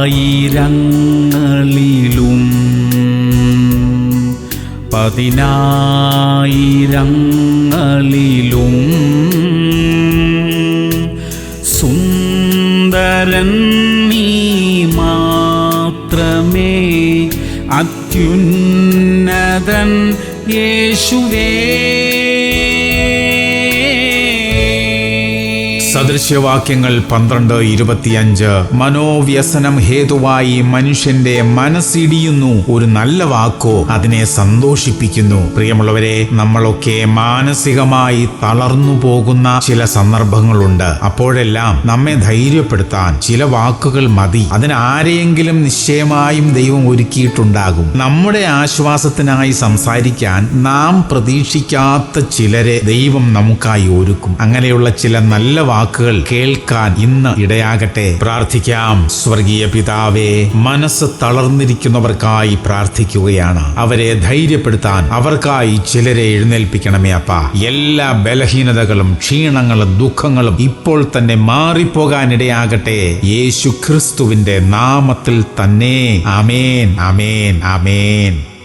ആയിരങ്ങളിലും പതിനായിരങ്ങളിലും സുന്ദരൻ നീ മാത്രമേ, അത്യുന്നതൻ യേശുവേ. സദൃശ്യവാക്യങ്ങൾ 12:25. മനോവ്യസനം ഹേതുവായി മനുഷ്യന്റെ മനസ്സിടിയുന്നു, ഒരു നല്ല വാക്കോ അതിനെ സന്തോഷിപ്പിക്കുന്നു. പ്രിയമുള്ളവരെ, നമ്മളൊക്കെ മാനസികമായി തളർന്നു പോകുന്ന ചില സന്ദർഭങ്ങളുണ്ട്. അപ്പോഴെല്ലാം നമ്മെ ധൈര്യപ്പെടുത്താൻ ചില വാക്കുകൾ മതി. അതിന് ആരെയെങ്കിലും നിശ്ചയമായും ദൈവം ഒരുക്കിയിട്ടുണ്ടാകും. നമ്മുടെ ആശ്വാസത്തിനായി സംസാരിക്കാൻ നാം പ്രതീക്ഷിക്കാത്ത ചിലരെ ദൈവം നമുക്കായി ഒരുക്കും. അങ്ങനെയുള്ള ചില നല്ല വാക്കുകൾ കേൾക്കാൻ ഇന്ന് ഇടയാകട്ടെ. പ്രാർത്ഥിക്കാം. സ്വർഗീയ പിതാവേ, മനസ്സ് തളർന്നിരിക്കുന്നവർക്കായി പ്രാർത്ഥിക്കുകയാണ്. അവരെ ധൈര്യപ്പെടുത്താൻ അവർക്കായി ചിലരെ എഴുന്നേൽപ്പിക്കണമേ അപ്പാ. എല്ലാ ബലഹീനതകളും ക്ഷീണങ്ങളും ദുഃഖങ്ങളും ഇപ്പോൾ തന്നെ മാറിപ്പോകാനിടയാകട്ടെ. യേശു ക്രിസ്തുവിന്റെ നാമത്തിൽ തന്നെ. ആമേൻ, ആമേൻ, ആമേൻ.